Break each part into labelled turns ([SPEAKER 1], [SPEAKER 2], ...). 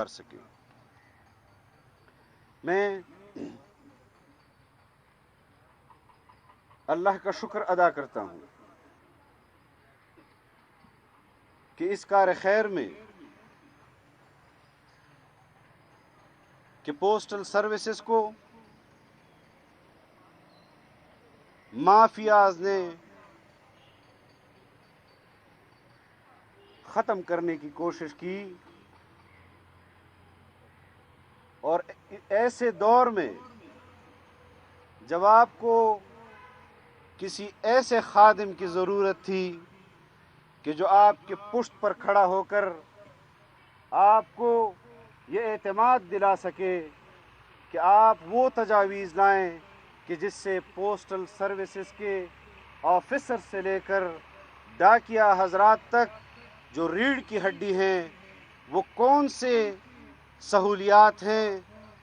[SPEAKER 1] کر سکیں۔ میں اللہ کا شکر ادا کرتا ہوں کہ اس کار خیر میں کہ پوسٹل سروسز کو مافیاز نے ختم کرنے کی کوشش کی، اور ایسے دور میں جب آپ کو کسی ایسے خادم کی ضرورت تھی کہ جو آپ کے پشت پر کھڑا ہو کر آپ کو یہ اعتماد دلا سکے کہ آپ وہ تجاویز لائیں کہ جس سے پوسٹل سروسز کے آفیسر سے لے کر ڈاکیا حضرات تک جو ریڑھ کی ہڈی ہیں، وہ کون سے سہولیات ہیں،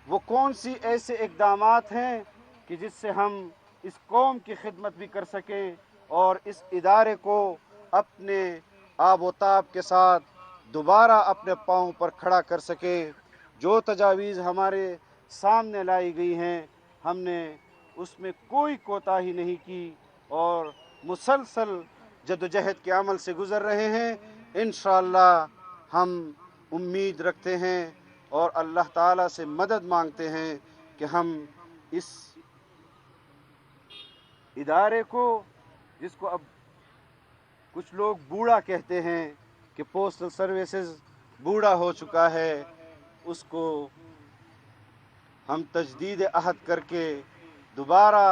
[SPEAKER 1] وہ کون سی ایسے اقدامات ہیں کہ جس سے ہم اس قوم کی خدمت بھی کر سکیں اور اس ادارے کو اپنے آب و تاب کے ساتھ دوبارہ اپنے پاؤں پر کھڑا کر سکیں۔ جو تجاویز ہمارے سامنے لائی گئی ہیں، ہم نے اس میں کوئی کوتاہی نہیں کی اور مسلسل جدوجہد کے عمل سے گزر رہے ہیں۔ انشاءاللہ ہم امید رکھتے ہیں اور اللہ تعالیٰ سے مدد مانگتے ہیں کہ ہم اس ادارے کو، جس کو اب کچھ لوگ بوڑھا کہتے ہیں کہ پوسٹل سروسز بوڑھا ہو چکا ہے، اس کو ہم تجدید عہد کر کے دوبارہ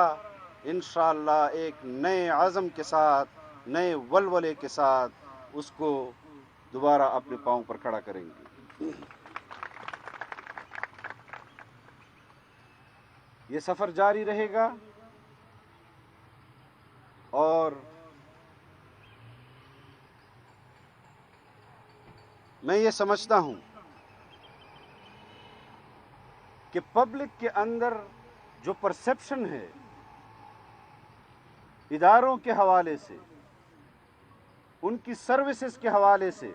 [SPEAKER 1] انشاءاللہ ایک نئے عزم کے ساتھ، نئے ولولے کے ساتھ اس کو دوبارہ اپنے پاؤں پر کھڑا کریں گے۔ یہ سفر جاری رہے گا اور میں یہ سمجھتا ہوں کہ پبلک کے اندر جو پرسیپشن ہے اداروں کے حوالے سے، ان کی سروسز کے حوالے سے،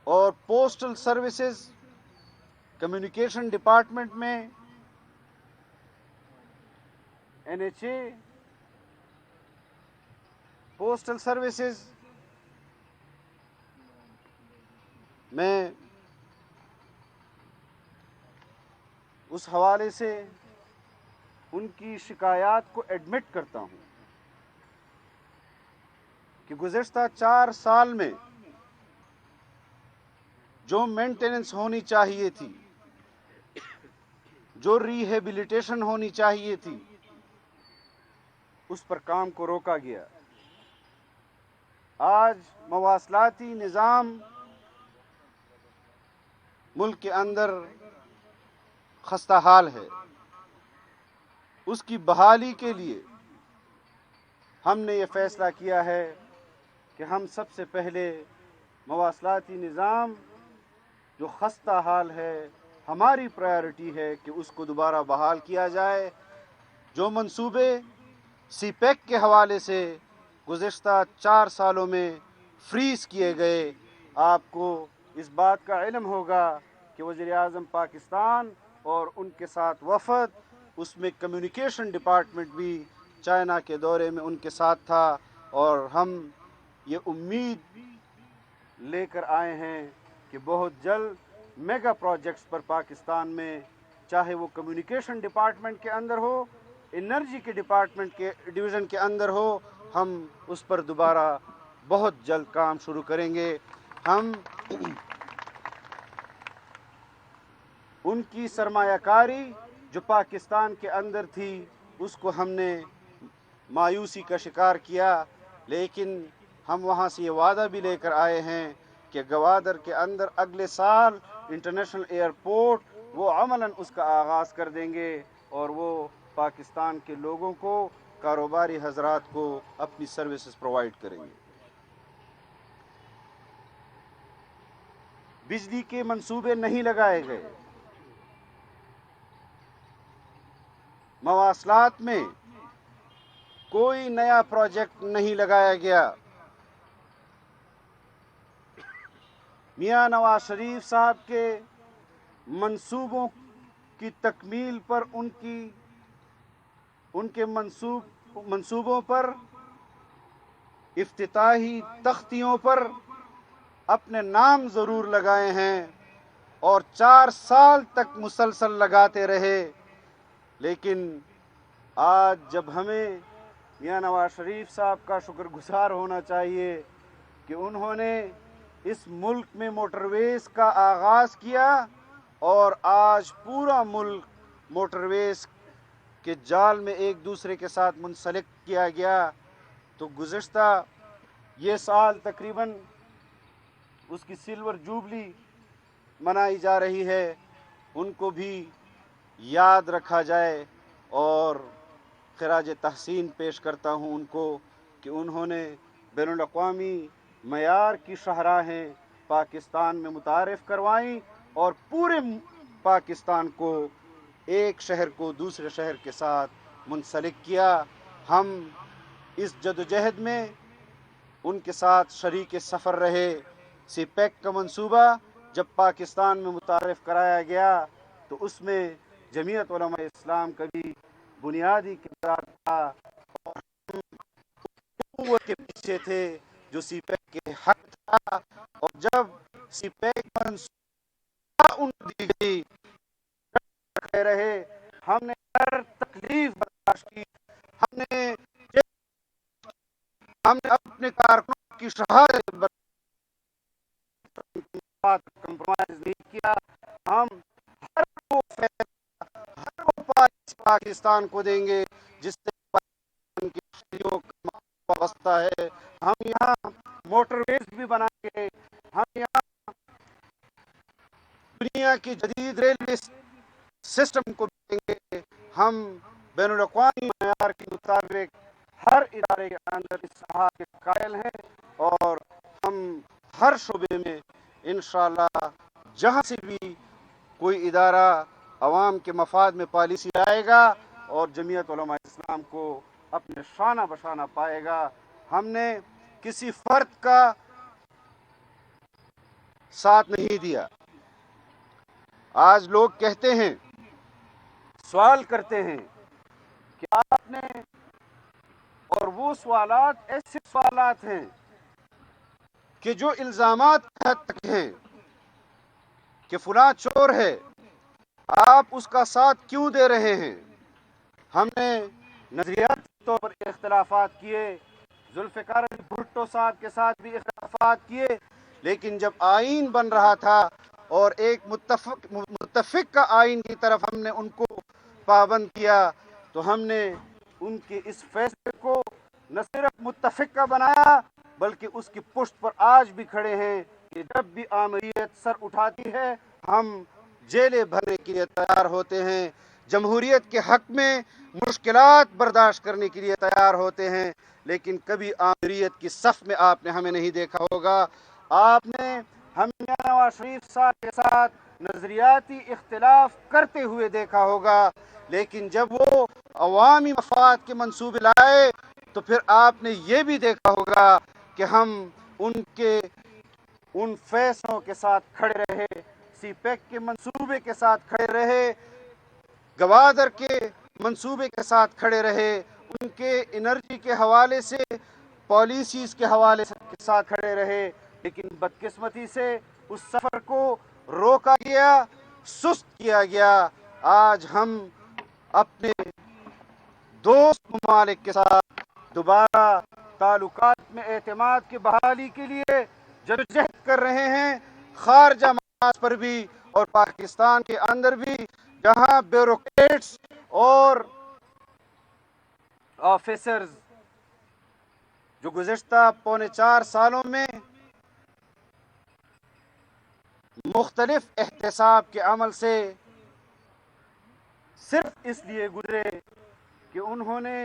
[SPEAKER 1] اور پوسٹل سروسز کمیونیکیشن ڈپارٹمنٹ میں NHA پوسٹل سروسز میں اس حوالے سے ان کی شکایات کو ایڈمٹ کرتا ہوں کہ گزشتہ 4 سال میں جو مینٹیننس ہونی چاہیے تھی، جو ریہیبلیٹیشن ہونی چاہیے تھی، اس پر کام کو روکا گیا۔ آج مواصلاتی نظام ملک کے اندر خستہ حال ہے۔ اس کی بحالی کے لیے ہم نے یہ فیصلہ کیا ہے کہ ہم سب سے پہلے مواصلاتی نظام جو خستہ حال ہے، ہماری پرائیورٹی ہے کہ اس کو دوبارہ بحال کیا جائے۔ جو منصوبے سی پیک کے حوالے سے گزشتہ 4 سالوں میں فریز کیے گئے، آپ کو اس بات کا علم ہوگا کہ وزیر اعظم پاکستان اور ان کے ساتھ وفد، اس میں کمیونیکیشن ڈپارٹمنٹ بھی چائنا کے دورے میں ان کے ساتھ تھا، اور ہم یہ امید لے کر آئے ہیں کہ بہت جلد میگا پروجیکٹس پر پاکستان میں، چاہے وہ کمیونیکیشن ڈپارٹمنٹ کے اندر ہو، انرجی کے ڈپارٹمنٹ کے ڈویژن کے اندر ہو، ہم اس پر دوبارہ بہت جلد کام شروع کریں گے۔ ہم ان کی سرمایہ کاری جو پاکستان کے اندر تھی، اس کو ہم نے مایوسی کا شکار کیا، لیکن ہم وہاں سے یہ وعدہ بھی لے کر آئے ہیں کہ گوادر کے اندر اگلے سال انٹرنیشنل ایئرپورٹ وہ عملاً اس کا آغاز کر دیں گے، اور وہ پاکستان کے لوگوں کو، کاروباری حضرات کو اپنی سروسز پرووائڈ کریں گے۔ بجلی کے منصوبے نہیں لگائے گئے، مواصلات میں کوئی نیا پروجیکٹ نہیں لگایا گیا، میاں نواز شریف صاحب کے منصوبوں کی تکمیل پر ان کے منصوبوں پر افتتاحی تختیوں پر اپنے نام ضرور لگائے ہیں اور 4 سال تک مسلسل لگاتے رہے، لیکن آج جب ہمیں میاں نواز شریف صاحب کا شکر گزار ہونا چاہیے کہ انہوں نے اس ملک میں موٹر ویز کا آغاز کیا اور آج پورا ملک موٹر ویز کے جال میں ایک دوسرے کے ساتھ منسلک کیا گیا، تو گزشتہ یہ سال تقریباً اس کی سلور جوبلی منائی جا رہی ہے، ان کو بھی یاد رکھا جائے اور خراج تحسین پیش کرتا ہوں ان کو کہ انہوں نے بین الاقوامی معیار کی شاہراہیں پاکستان میں متعارف کروائیں اور پورے پاکستان کو ایک شہر کو دوسرے شہر کے ساتھ منسلک کیا۔ ہم اس جدوجہد میں ان کے ساتھ شریک سفر رہے۔ سی پیک کا منصوبہ جب پاکستان میں متعارف کرایا گیا تو اس میں جمعیت علماء اسلام کا بھی بنیادی کردار تھا اور ہم قوت کے پیچھے تھے جو سی پیک کے حق تھا، اور جب سی پیک منصوبہ ان کو دی گئی رہے، ہم نے ہر تکلیف برداشت کی، ہم نے اپنے کارکنوں کی شہادت کمپرومائز نہیں کیا، ہم ہر وہ ہر وہ پاکستان کو دیں گے جس سے پاکستان کی شہریوں کا وابستہ ہے۔ ہم یہاں موٹر ویز بھی بنائیں گے، ہم یہاں دنیا کی جدید ریلوے سسٹم کو دیں گے، ہم بین الاقوامی معیار کے مطابق ہر ادارے کے اندر اصلاحات کے قائل ہیں اور ہم ہر شعبے میں انشاءاللہ جہاں سے بھی کوئی ادارہ عوام کے مفاد میں پالیسی لائے گا اور جمعیت علماء اسلام کو اپنے شانہ بشانہ پائے گا، ہم نے کسی فرد کا ساتھ نہیں دیا۔ آج لوگ کہتے ہیں، سوال کرتے ہیں کہ آپ نے، اور وہ سوالات ایسے سوالات ہیں کہ جو الزامات کی حد تک ہیں کہ فلاں چور ہے، آپ اس کا ساتھ کیوں دے رہے ہیں؟ ہم نے نظریاتی طور پر اختلافات کیے، ذوالفقار علی بھٹو صاحب کے ساتھ بھی اختلافات کیے، لیکن جب آئین بن رہا تھا اور ایک متفق کا آئین کی طرف ہم نے ان کو پابند کیا تو ہم نے ان کے اس فیصلے کو نہ صرف متفق کا بنایا بلکہ اس کی پشت پر آج بھی کھڑے ہیں کہ جب بھی آمریت سر اٹھاتی ہے ہم جیلیں بھرنے کے لیے تیار ہوتے ہیں، جمہوریت کے حق میں مشکلات برداشت کرنے کے لیے تیار ہوتے ہیں، لیکن کبھی آمریت کی صف میں آپ نے ہمیں نہیں دیکھا ہوگا۔ آپ نے ہم میاں نواز شریف صاحب کے ساتھ نظریاتی اختلاف کرتے ہوئے دیکھا ہوگا، لیکن جب وہ عوامی مفاد کے منصوبے لائے تو پھر آپ نے یہ بھی دیکھا ہوگا کہ ہم ان فیصلوں کے ساتھ کھڑے رہے، سی پیک کے منصوبے کے ساتھ کھڑے رہے، گوادر کے منصوبے کے ساتھ کھڑے رہے، ان کے انرجی کے حوالے سے پالیسیز کے حوالے کے ساتھ کھڑے رہے، لیکن بدقسمتی سے اس سفر کو روکا گیا، سست کیا گیا۔ آج ہم اپنے دوست ممالک کے ساتھ دوبارہ تعلقات میں اعتماد کی بحالی کے لیے جدوجہد کر رہے ہیں، خارجہ معاملات پر بھی اور پاکستان کے اندر بھی، جہاں بیوروکریٹس اور آفیسرز جو گزشتہ 4.25 سالوں میں مختلف احتساب کے عمل سے صرف اس لیے گزرے کہ انہوں نے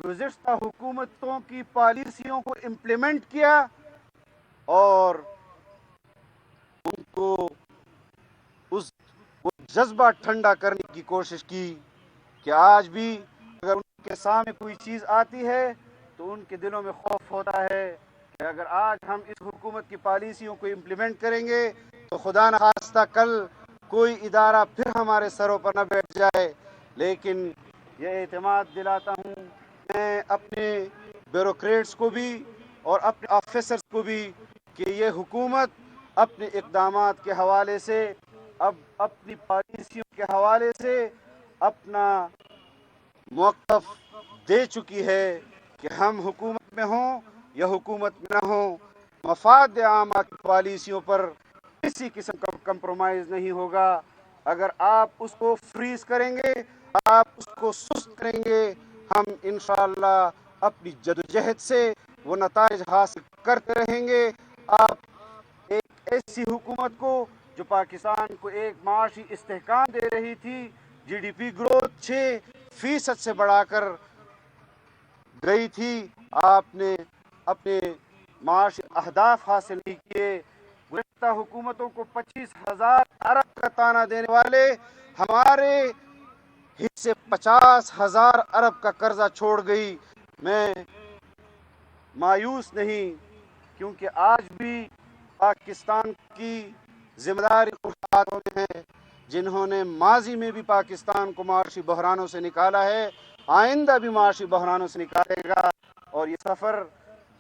[SPEAKER 1] گزشتہ حکومتوں کی پالیسیوں کو امپلیمنٹ کیا اور ان کو وہ جذبہ ٹھنڈا کرنے کی کوشش کی کہ آج بھی اگر ان کے سامنے کوئی چیز آتی ہے تو ان کے دلوں میں خوف ہوتا ہے کہ اگر آج ہم اس حکومت کی پالیسیوں کو امپلیمنٹ کریں گے تو خدا نخواستہ کل کوئی ادارہ پھر ہمارے سروں پر نہ بیٹھ جائے. لیکن یہ اعتماد دلاتا ہوں میں اپنے بیوروکریٹس کو بھی اور اپنے آفیسرس کو بھی کہ یہ حکومت اپنے اقدامات کے حوالے سے اب اپنی پالیسیوں کے حوالے سے اپنا موقف دے چکی ہے کہ ہم حکومت میں ہوں یا حکومت میں نہ ہوں، مفاد عامہ کی پالیسیوں پر کسی قسم کا کمپرومائز نہیں ہوگا. اگر آپ اس کو فریز کریں گے، آپ اس کو سست کریں گے، ہم انشاءاللہ اپنی جدوجہد سے وہ نتائج حاصل کرتے رہیں گے. آپ ایک ایسی حکومت کو جو پاکستان کو ایک معاشی استحکام دے رہی تھی، جی ڈی پی گروتھ 6% سے بڑھا کر گئی تھی، آپ نے اپنے معاشی اہداف حاصل نہیں کیے. گزشتہ حکومتوں کو 25,000 ارب کا تانا دینے والے ہمارے حصے 50,000 ارب کا قرضہ چھوڑ گئی. میں مایوس نہیں، کیونکہ آج بھی پاکستان کی ذمہ داری ان ہاتھوں میں ہے جنہوں نے ماضی میں بھی پاکستان کو معاشی بحرانوں سے نکالا ہے، آئندہ بھی معاشی بحرانوں سے نکالے گا اور یہ سفر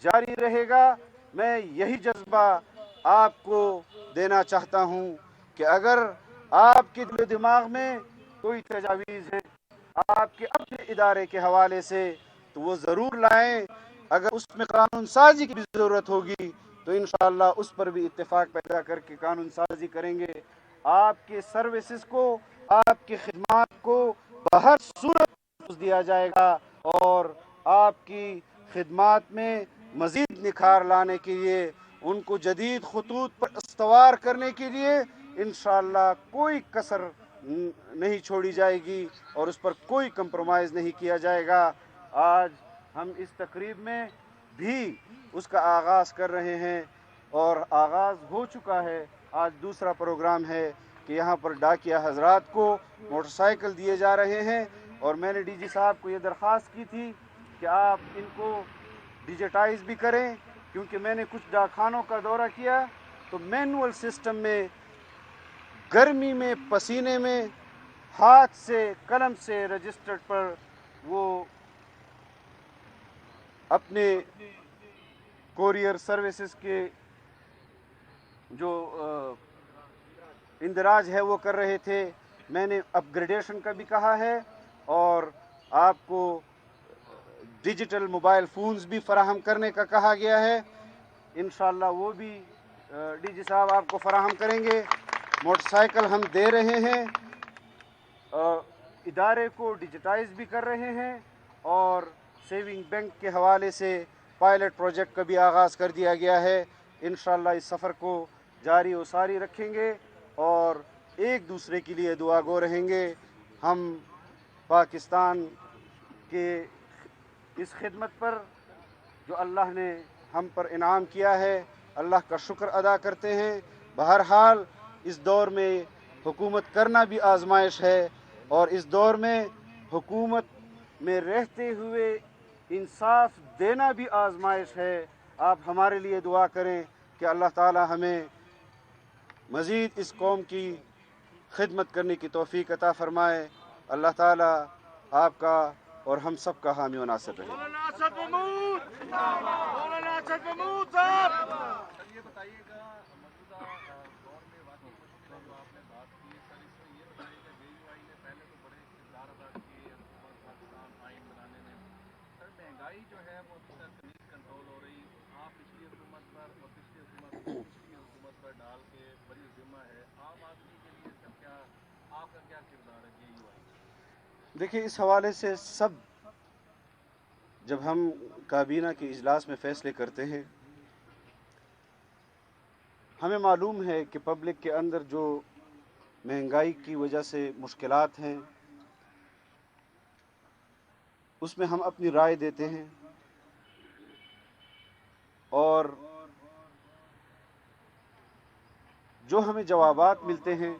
[SPEAKER 1] جاری رہے گا. میں یہی جذبہ آپ کو دینا چاہتا ہوں کہ اگر آپ کے دل و دماغ میں کوئی تجاویز ہیں آپ کے اپنے ادارے کے حوالے سے تو وہ ضرور لائیں. اگر اس میں قانون سازی کی بھی ضرورت ہوگی تو انشاءاللہ اس پر بھی اتفاق پیدا کر کے قانون سازی کریں گے. آپ کے سروسز کو، آپ کی خدمات کو بہر صورت دیا جائے گا اور آپ کی خدمات میں مزید نکھار لانے کے لیے، ان کو جدید خطوط پر استوار کرنے کے لیے انشاءاللہ کوئی کسر نہیں چھوڑی جائے گی اور اس پر کوئی کمپرومائز نہیں کیا جائے گا. آج ہم اس تقریب میں بھی اس کا آغاز کر رہے ہیں اور آغاز ہو چکا ہے. آج دوسرا پروگرام ہے کہ یہاں پر ڈاکیہ حضرات کو موٹر سائیکل دیے جا رہے ہیں اور میں نے ڈی جی صاحب کو یہ درخواست کی تھی کہ آپ ان کو ڈیجیٹائز بھی کریں، کیونکہ میں نے کچھ ڈاکخانوں کا دورہ کیا تو مینول سسٹم میں گرمی میں پسینے میں ہاتھ سے قلم سے رجسٹرڈ پر وہ اپنے کوریئر سروسز کے جو اندراج ہے وہ کر رہے تھے. میں نے اپ گریڈیشن کا بھی کہا ہے اور آپ کو ڈیجیٹل موبائل فونز بھی فراہم کرنے کا کہا گیا ہے. انشاءاللہ وہ بھی ڈی جی صاحب آپ کو فراہم کریں گے. موٹر سائیکل ہم دے رہے ہیں، ادارے کو ڈیجیٹائز بھی کر رہے ہیں اور سیونگ بینک کے حوالے سے پائلٹ پروجیکٹ کا بھی آغاز کر دیا گیا ہے. انشاءاللہ اس سفر کو جاری و ساری رکھیں گے اور ایک دوسرے کے لیے دعا گو رہیں گے. ہم پاکستان کے اس خدمت پر جو اللہ نے ہم پر انعام کیا ہے اللہ کا شکر ادا کرتے ہیں. بہرحال اس دور میں حکومت کرنا بھی آزمائش ہے اور اس دور میں حکومت میں رہتے ہوئے انصاف دینا بھی آزمائش ہے. آپ ہمارے لیے دعا کریں کہ اللہ تعالی ہمیں مزید اس قوم کی خدمت کرنے کی توفیق عطا فرمائے. اللہ تعالی آپ کا اور ہم سب کا حامی و ناصر رہے.
[SPEAKER 2] مولانا اسد محمود مولانا اسد محمود صاحب
[SPEAKER 3] یہ بتائیے گا موجودہ دور میں واقعی مشکل جو آپ نے بات کی سر، اس میں یہ بتائیے گا جے یو آئی نے پہلے تو بڑے کردار ادا کیے حکومت پاکستان آئین بنانے میں. سر مہنگائی جو ہے وہ ابھی تک نہیں کنٹرول ہو رہی. آپ پچھلی حکومت پر اور پچھلی حکومت کو پچھلی حکومت پر ڈال کے بڑی ذمہ ہے عام آدمی کے لیے. سر کیا آپ کا کیا کردار ہے جے یو آئی؟
[SPEAKER 1] دیکھیے اس حوالے سے سب جب ہم کابینہ کے اجلاس میں فیصلے کرتے ہیں ہمیں معلوم ہے کہ پبلک کے اندر جو مہنگائی کی وجہ سے مشکلات ہیں اس میں ہم اپنی رائے دیتے ہیں اور جو ہمیں جوابات ملتے ہیں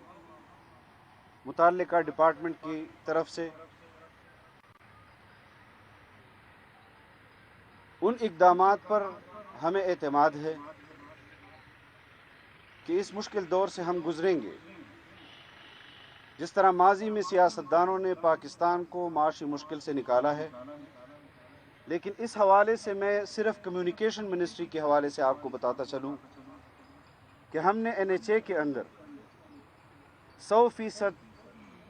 [SPEAKER 1] متعلقہ ڈپارٹمنٹ کی طرف سے ان اقدامات پر ہمیں اعتماد ہے کہ اس مشکل دور سے ہم گزریں گے. جس طرح ماضی میں سیاستدانوں نے پاکستان کو معاشی مشکل سے نکالا ہے، لیکن اس حوالے سے میں صرف کمیونیکیشن منسٹری کے حوالے سے آپ کو بتاتا چلوں کہ ہم نے NHA کے اندر 100%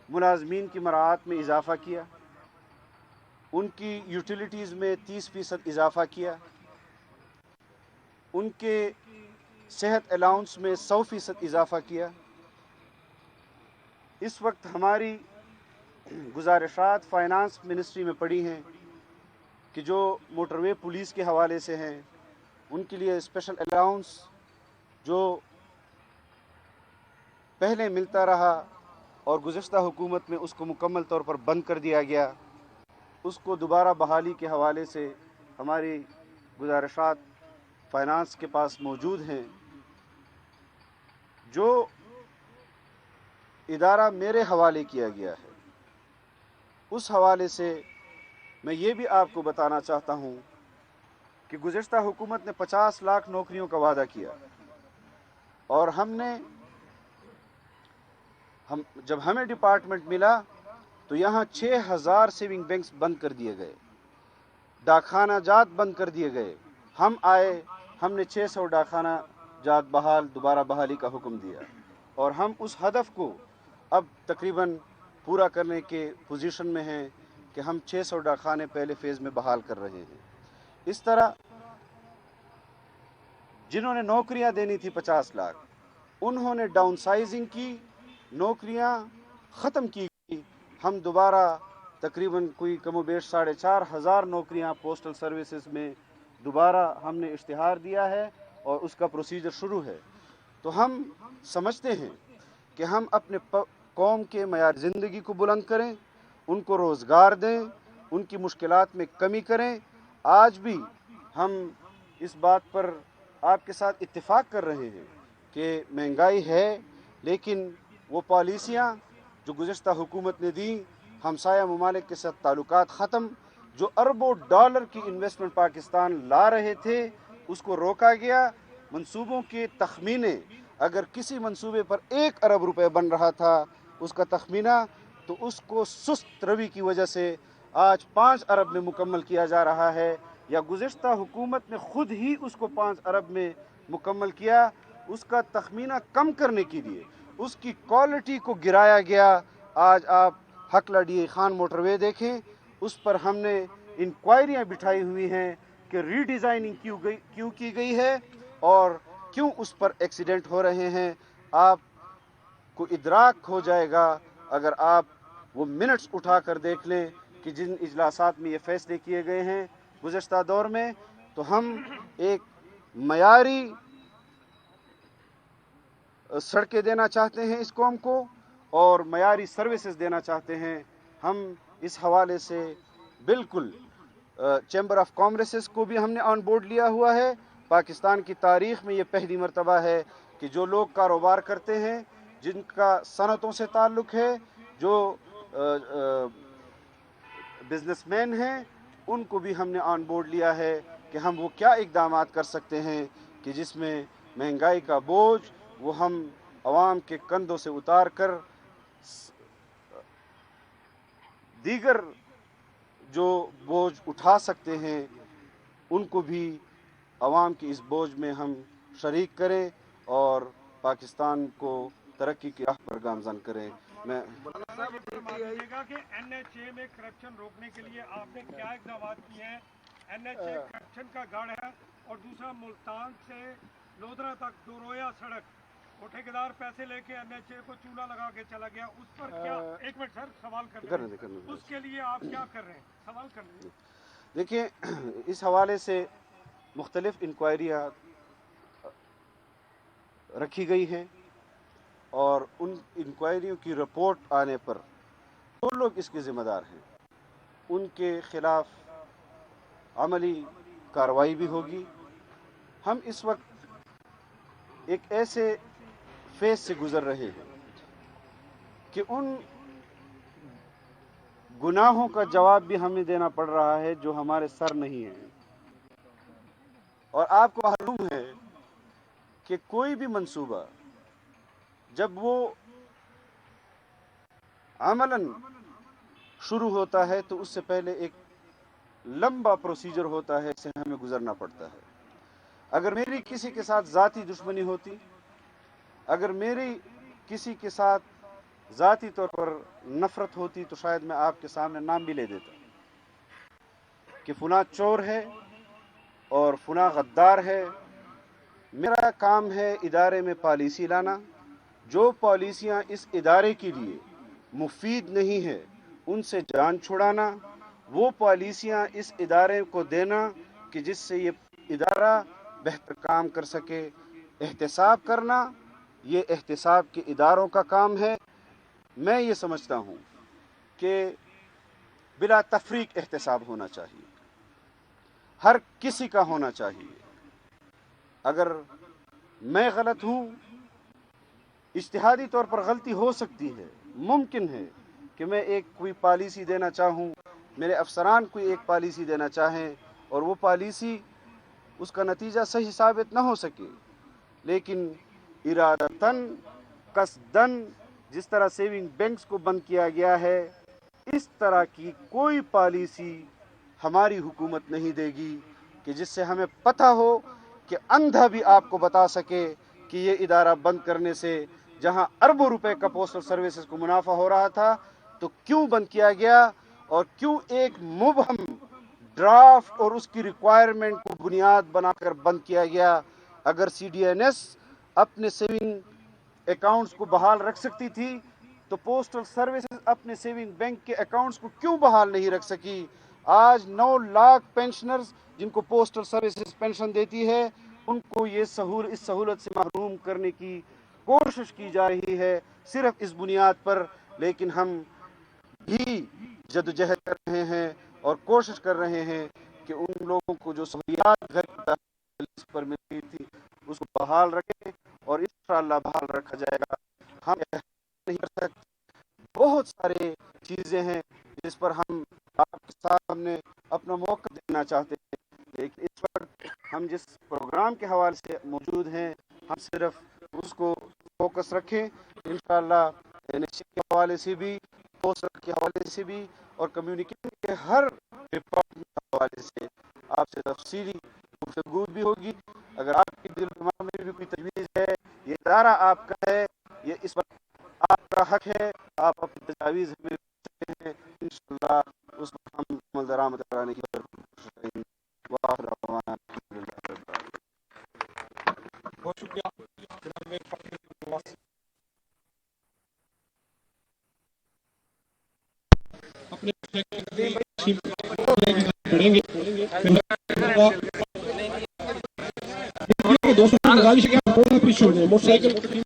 [SPEAKER 1] ملازمین کی مراعات میں اضافہ کیا، ان کی یوٹیلیٹیز میں 30% اضافہ کیا، ان کے صحت الاؤنس میں 100% اضافہ کیا. اس وقت ہماری گزارشات فائنانس منسٹری میں پڑی ہیں کہ جو موٹر وے پولیس کے حوالے سے ہیں ان کے لیے اسپیشل الاؤنس جو پہلے ملتا رہا اور گزشتہ حکومت میں اس کو مکمل طور پر بند کر دیا گیا، اس کو دوبارہ بحالی کے حوالے سے ہماری گزارشات فائنانس کے پاس موجود ہیں. جو ادارہ میرے حوالے کیا گیا ہے اس حوالے سے میں یہ بھی آپ کو بتانا چاہتا ہوں کہ گزشتہ حکومت نے 50 لاکھ نوکریوں کا وعدہ کیا، اور جب ہمیں ڈپارٹمنٹ ملا تو یہاں 6000 سیونگ بینکس بند کر دیے گئے، ڈاکخانہ جات بند کر دیے گئے. ہم آئے، ہم نے 600 ڈاکخانہ جات دوبارہ بحالی کا حکم دیا، اور ہم اس ہدف کو اب تقریباً پورا کرنے کے پوزیشن میں ہیں کہ ہم 600 ڈاکخانے پہلے فیز میں بحال کر رہے ہیں. اس طرح جنہوں نے نوکریاں دینی تھی 50 لاکھ، انہوں نے ڈاؤن سائزنگ کی، نوکریاں ختم کی گئی. ہم دوبارہ تقریباً کوئی کم و بیش 4500 نوکریاں پوسٹل سروسز میں دوبارہ ہم نے اشتہار دیا ہے اور اس کا پروسیجر شروع ہے. تو ہم سمجھتے ہیں کہ ہم اپنے قوم کے معیار زندگی کو بلند کریں، ان کو روزگار دیں، ان کی مشکلات میں کمی کریں. آج بھی ہم اس بات پر آپ کے ساتھ اتفاق کر رہے ہیں کہ مہنگائی ہے، لیکن وہ پالیسیاں جو گزشتہ حکومت نے دیں، ہمسایہ ممالک کے ساتھ تعلقات ختم، جو اربوں ڈالر کی انویسٹمنٹ پاکستان لا رہے تھے اس کو روکا گیا. منصوبوں کے تخمینے، اگر کسی منصوبے پر 1 ارب روپے بن رہا تھا اس کا تخمینہ، تو اس کو سست روی کی وجہ سے آج 5 ارب میں مکمل کیا جا رہا ہے، یا گزشتہ حکومت نے خود ہی اس کو 5 ارب میں مکمل کیا. اس کا تخمینہ کم کرنے کے لیے اس کی کوالٹی کو گرایا گیا. آج آپ حقلہ ڈی خان موٹر وے دیکھیں، اس پر ہم نے انکوائریاں بٹھائی ہوئی ہیں کہ ری ڈیزائننگ کیوں کی گئی ہے اور کیوں اس پر ایکسیڈنٹ ہو رہے ہیں. آپ کو ادراک ہو جائے گا اگر آپ وہ منٹس اٹھا کر دیکھ لیں کہ جن اجلاسات میں یہ فیصلے کیے گئے ہیں گزشتہ دور میں. تو ہم ایک معیاری سڑکیں دینا چاہتے ہیں اس قوم کو اور معیاری سروسز دینا چاہتے ہیں. ہم اس حوالے سے بالکل چیمبر آف کامرسز کو بھی ہم نے آن بورڈ لیا ہوا ہے. پاکستان کی تاریخ میں یہ پہلی مرتبہ ہے کہ جو لوگ کاروبار کرتے ہیں، جن کا صنعتوں سے تعلق ہے، جو بزنس مین ہیں، ان کو بھی ہم نے آن بورڈ لیا ہے کہ ہم وہ کیا اقدامات کر سکتے ہیں کہ جس میں مہنگائی کا بوجھ وہ ہم عوام کے کندھوں سے اتار کر دیگر جو بوجھ اٹھا سکتے ہیں ان کو بھی عوام کی اس بوجھ میں ہم شریک کریں اور پاکستان کو ترقی کی راہ پر گامزن کریں. میں
[SPEAKER 2] کہ NHA میں کرپشن روکنے کے لیے آپ نے کیا اقدامات کیے ہیں؟ NHA کرپشن کا گڑھ ہے، اور دوسرا ملتان سے لودھرا تک 2 رویہ سڑک، وہ ٹھیکیدار پیسے لے کے NHA کو چولہا لگا کے چلا گیا، اس پر کیا؟ ایک منٹ سر، سوال کرنے اس کے لیے آپ کیا کر رہے ہیں؟ سوال کر رہے ہیں.
[SPEAKER 1] دیکھیں، اس حوالے سے مختلف انکوائریاں رکھی گئی ہیں اور ان انکوائریوں کی رپورٹ آنے پر جو لوگ اس کے ذمہ دار ہیں ان کے خلاف عملی کارروائی بھی ہوگی. ہم اس وقت ایک ایسے فیز سے گزر رہے ہیں کہ ان گناہوں کا جواب بھی ہمیں دینا پڑ رہا ہے جو ہمارے سر نہیں ہیں. اور آپ کو معلوم ہے کہ کوئی بھی منصوبہ جب وہ عملاً شروع ہوتا ہے تو اس سے پہلے ایک لمبا پروسیجر ہوتا ہے، اس سے ہمیں گزرنا پڑتا ہے۔ اگر میری کسی کے ساتھ ذاتی دشمنی ہوتی، اگر میری کسی کے ساتھ ذاتی طور پر نفرت ہوتی تو شاید میں آپ کے سامنے نام بھی لے دیتا کہ فلاں چور ہے اور فلاں غدار ہے۔ میرا کام ہے ادارے میں پالیسی لانا، جو پالیسیاں اس ادارے کے لیے مفید نہیں ہے ان سے جان چھڑانا، وہ پالیسیاں اس ادارے کو دینا کہ جس سے یہ ادارہ بہتر کام کر سکے۔ احتساب کرنا یہ احتساب کے اداروں کا کام ہے۔ میں یہ سمجھتا ہوں کہ بلا تفریق احتساب ہونا چاہیے، ہر کسی کا ہونا چاہیے۔ اگر میں غلط ہوں، اجتہادی طور پر غلطی ہو سکتی ہے، ممکن ہے کہ میں کوئی پالیسی دینا چاہوں، میرے افسران کوئی ایک پالیسی دینا چاہیں اور وہ پالیسی اس کا نتیجہ صحیح ثابت نہ ہو سکے، لیکن ارادتاً قصداً جس طرح سیونگ بینکس کو بند کیا گیا ہے، اس طرح کی کوئی پالیسی ہماری حکومت نہیں دے گی کہ جس سے ہمیں پتہ ہو کہ اندھا بھی آپ کو بتا سکے کہ یہ ادارہ بند کرنے سے جہاں اربوں روپے کا پوسٹل سروسز کو منافع ہو رہا تھا تو کیوں بند کیا گیا، اور کیوں ایک مبہم ڈرافٹ اور اس کی ریکوائرمنٹ کو بنیاد بنا کر بند کیا گیا۔ اگر سی ڈی این ایس اپنے سیونگ اکاؤنٹس کو بحال رکھ سکتی تھی تو پوسٹل سروسز اپنے سیونگ بینک کے اکاؤنٹس کو کیوں بحال نہیں رکھ سکی؟ آج 9 لاکھ پینشنرز جن کو پوسٹل سروسز پینشن دیتی ہے، ان کو اس سہولت سے محروم کرنے کی کوشش کی جا رہی ہے صرف اس بنیاد پر، لیکن ہم بھی جدوجہد کر رہے ہیں اور کوشش کر رہے ہیں کہ ان لوگوں کو جو سہولیات گھر پر مل رہی تھی اس کو بحال رکھیں، اور انشاءاللہ بحال رکھا جائے گا۔ ہم نہیں کر سکتے، بہت سارے چیزیں ہیں جس پر ہم آپ کے سامنے اپنا موقع دینا چاہتے ہیں، لیکن اس وقت ہم جس پروگرام کے حوالے سے موجود ہیں ہم صرف اس کو فوکس رکھیں۔ انشاءاللہ NHC کے حوالے سے بھی، پوسٹل کے حوالے سے بھی، اور کمیونیکیشن کے ہر ڈپارٹمنٹ کے حوالے سے آپ سے تفصیلی گفتگو بھی ہوگی۔ اگر آپ کے دل و دماغ میں بھی کوئی تجویز ہے، یہ ادارہ آپ کا ہے، یہ اس وقت آپ کا حق ہے، آپ اپنی تجاویز ہمیں دے سکتے ہیں، انشاءاللہ اس پر ہم عمل درآمد کرانے کی کوشش کریں گے۔ وآخر دعوانا الحمدللہ رب العالمین۔
[SPEAKER 2] بہت شکریہ جناب میر فخر نواز۔ اپنے پڑھیں گے دوستوں سے گزارش ہے کہ آپ موٹر سائیکل